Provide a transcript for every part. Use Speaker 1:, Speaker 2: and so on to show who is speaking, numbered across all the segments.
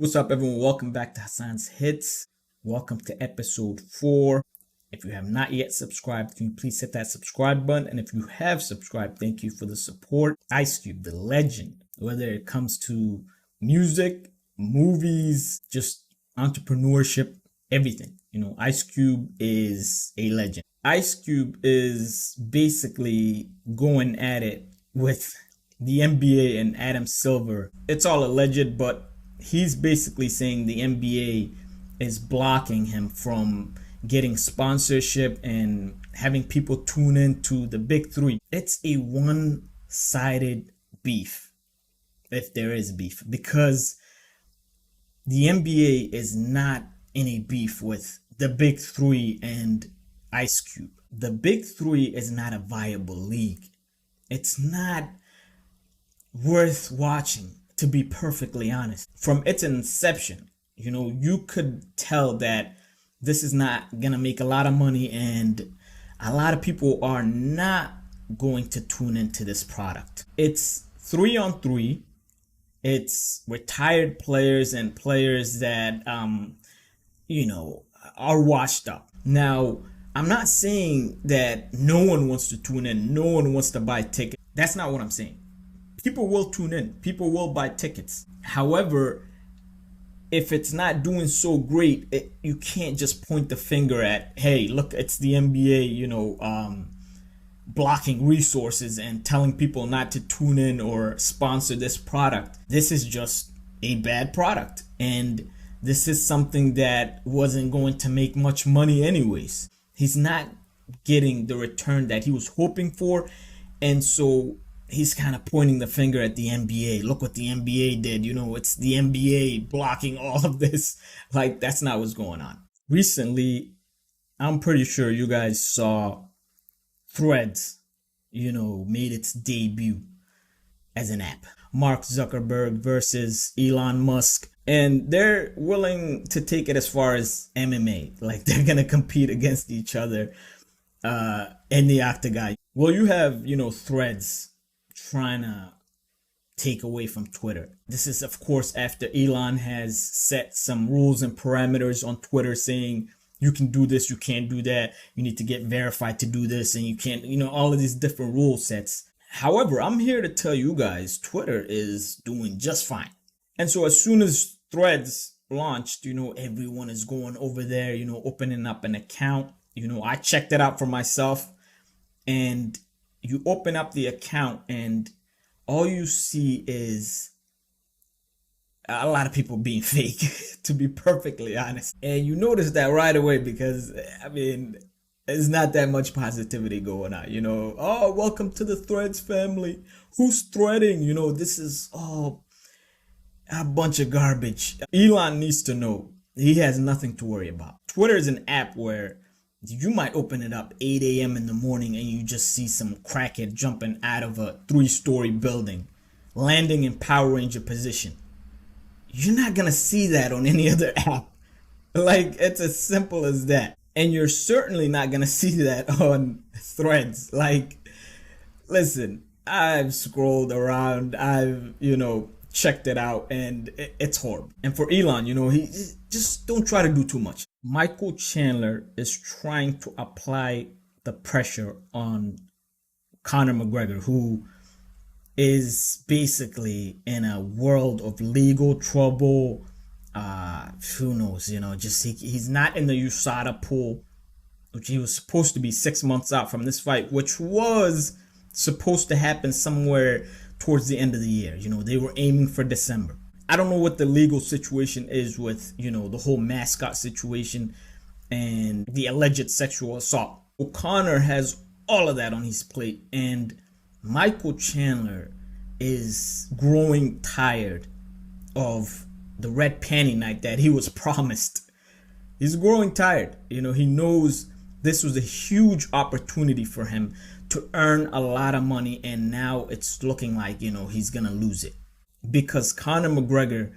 Speaker 1: What's up, everyone? Welcome back to Hassan's Hits. Welcome to episode 4. If you have not yet subscribed, can you please hit that subscribe button? And if you have subscribed, thank you for the support. Ice Cube, the legend, whether it comes to music, movies, just entrepreneurship, everything. Ice Cube is a legend. Ice Cube is basically going at it with the NBA and Adam Silver. It's all alleged, but he's basically saying the NBA is blocking him from getting sponsorship and having people tune in to the big three. It's a one-sided beef, if there is beef, because the NBA is not in a beef with the big three and Ice Cube. The big three is not a viable league. It's not worth watching, to be perfectly honest. From its inception, you could tell that this is not gonna make a lot of money, and a lot of people are not going to tune into this product. It's 3-on-3. It's retired players and players that are washed up. Now, I'm not saying that no one wants to tune in, no one wants to buy tickets. That's not what I'm saying. People will tune in. People will buy tickets. However, if it's not doing so great, you can't just point the finger at, hey, look, it's the NBA, blocking resources and telling people not to tune in or sponsor this product. This is just a bad product. And this is something that wasn't going to make much money anyways. He's not getting the return that he was hoping for. And so he's kind of pointing the finger at the NBA. Look what the NBA did. It's the NBA blocking all of this. Like, that's not what's going on. Recently, I'm pretty sure you guys saw Threads, made its debut as an app. Mark Zuckerberg versus Elon Musk. And they're willing to take it as far as MMA. Like, they're going to compete against each other in the octagon. Well, you have, Threads trying to take away from Twitter. This is, of course, after Elon has set some rules and parameters on Twitter saying you can do this, you can't do that, you need to get verified to do this, and you can't, all of these different rule sets. However, I'm here to tell you guys, Twitter is doing just fine. And so as soon as Threads launched, everyone is going over there, opening up an account. I checked it out for myself, and you open up the account and all you see is a lot of people being fake, to be perfectly honest. And you notice that right away because, there's not that much positivity going on. Oh, welcome to the Threads family. Who's threading? This is all a bunch of garbage. Elon needs to know he has nothing to worry about. Twitter is an app where you might open it up 8 a.m. in the morning and you just see some crackhead jumping out of a 3-story building, landing in Power Ranger position. You're not going to see that on any other app. Like, it's as simple as that. And you're certainly not going to see that on Threads. Like, listen, I've scrolled around, I've, checked it out, and it's horrible. And for Elon, he just don't try to do too much. Michael Chandler is trying to apply the pressure on Conor McGregor, who is basically in a world of legal trouble. Who knows, he's not in the USADA pool, which he was supposed to be 6 months out from this fight, which was supposed to happen somewhere towards the end of the year. They were aiming for December. I don't know what the legal situation is with, the whole mascot situation and the alleged sexual assault. O'Connor has all of that on his plate, and Michael Chandler is growing tired of the red panty night that he was promised. He's growing tired. He knows this was a huge opportunity for him to earn a lot of money, and now it's looking like, he's gonna lose it. Because Conor McGregor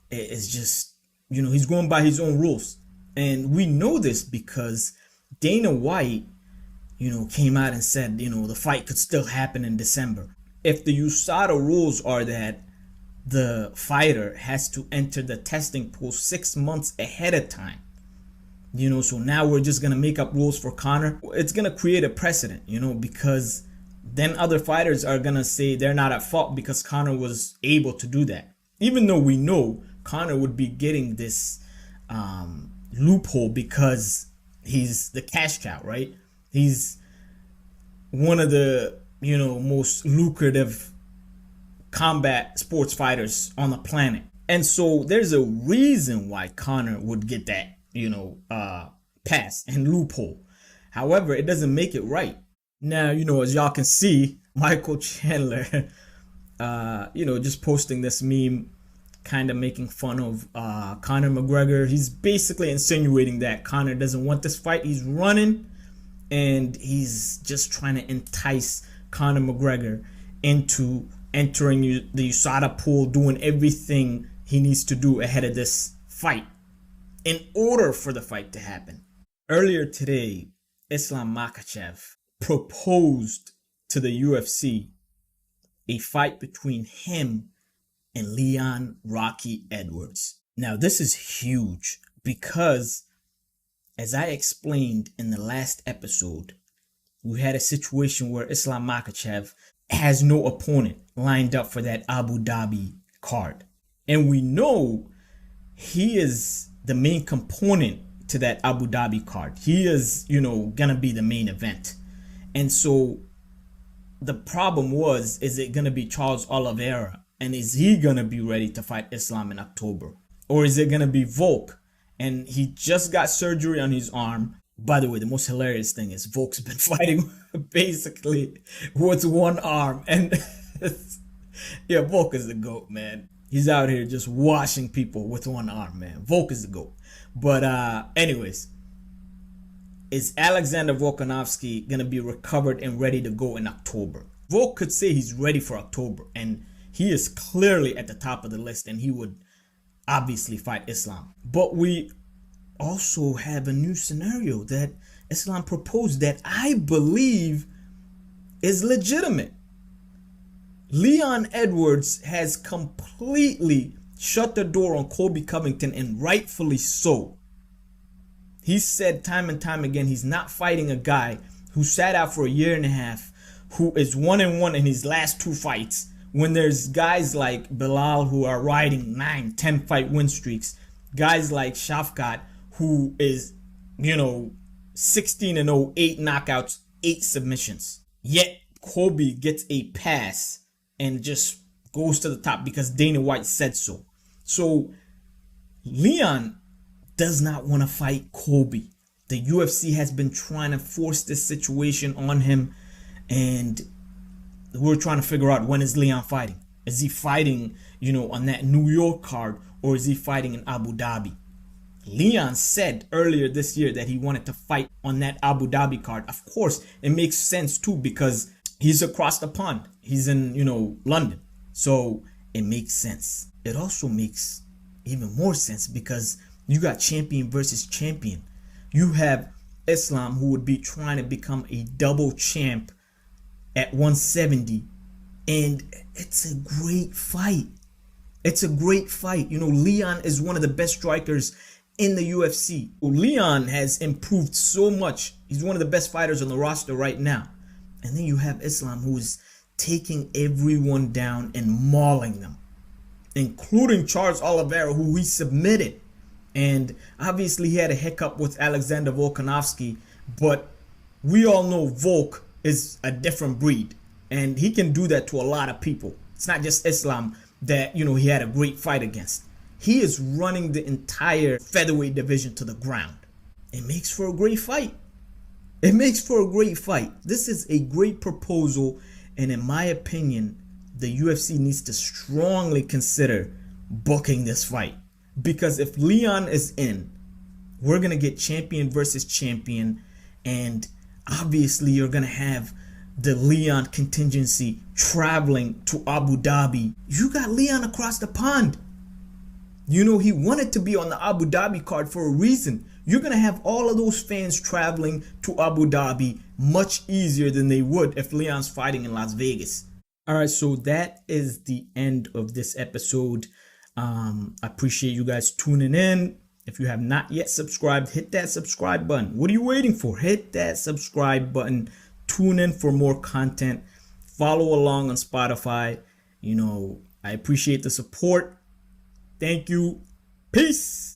Speaker 1: is just, he's going by his own rules. And we know this because Dana White, came out and said, the fight could still happen in December. If the USADA rules are that the fighter has to enter the testing pool 6 months ahead of time. So now we're just gonna make up rules for Conor. It's gonna create a precedent, because then other fighters are gonna say they're not at fault because Conor was able to do that. Even though we know Conor would be getting this loophole because he's the cash cow, right? He's one of the, most lucrative combat sports fighters on the planet. And so there's a reason why Conor would get that, pass and loophole. However, it doesn't make it right. Now, as y'all can see, Michael Chandler, just posting this meme, kind of making fun of Conor McGregor. He's basically insinuating that Conor doesn't want this fight. He's running, and he's just trying to entice Conor McGregor into entering the USADA pool, doing everything he needs to do ahead of this fight in order for the fight to happen. Earlier today, Islam Makhachev proposed to the UFC a fight between him and Leon Rocky Edwards. Now, this is huge because, as I explained in the last episode, we had a situation where Islam Makhachev has no opponent lined up for that Abu Dhabi card. And we know he is the main component to that Abu Dhabi card. He is, gonna be the main event. And so the problem is it gonna be Charles Oliveira? And is he gonna be ready to fight Islam in October? Or is it gonna be Volk? And he just got surgery on his arm. By the way, the most hilarious thing is Volk's been fighting basically with one arm. And yeah, Volk is the GOAT, man. He's out here just washing people with one arm, man. Volk is the GOAT. But anyways, is Alexander Volkanovski going to be recovered and ready to go in October? Volk could say he's ready for October, and he is clearly at the top of the list, and he would obviously fight Islam. But we also have a new scenario that Islam proposed that I believe is legitimate. Leon Edwards has completely shut the door on Colby Covington, and rightfully so. He said time and time again he's not fighting a guy who sat out for a year and a half, who is 1-1 in his last 2 fights, when there's guys like Bilal who are riding 9-10 fight win streaks, guys like Shafkat who is 16-0, 8 knockouts, 8 submissions. Yet Colby gets a pass and just goes to the top because Dana White said so. So Leon does not want to fight Colby. The UFC has been trying to force this situation on him, and we're trying to figure out, when is Leon fighting? Is he fighting, on that New York card, or is he fighting in Abu Dhabi? Leon said earlier this year that he wanted to fight on that Abu Dhabi card. Of course, it makes sense too because he's across the pond. He's in, London. So it makes sense. It also makes even more sense because you got champion versus champion. You have Islam, who would be trying to become a double champ at 170. And it's a great fight. It's a great fight. Leon is one of the best strikers in the UFC. Leon has improved so much. He's one of the best fighters on the roster right now. And then you have Islam, who is taking everyone down and mauling them, including Charles Oliveira, who he submitted. And obviously he had a hiccup with Alexander Volkanovski, but we all know Volk is a different breed, and he can do that to a lot of people. It's not just Islam that, he had a great fight against. He is running the entire featherweight division to the ground. It makes for a great fight. It makes for a great fight. This is a great proposal, and in my opinion, the UFC needs to strongly consider booking this fight. Because if Leon is in, we're going to get champion versus champion, and obviously you're going to have the Leon contingency traveling to Abu Dhabi. You got Leon across the pond. He wanted to be on the Abu Dhabi card for a reason. You're going to have all of those fans traveling to Abu Dhabi much easier than they would if Leon's fighting in Las Vegas. All right, so that is the end of this episode. I appreciate you guys tuning in. If you have not yet subscribed, hit that subscribe button. What are you waiting for? Hit that subscribe button. Tune in for more content. Follow along on Spotify. I appreciate the support. Thank you. Peace.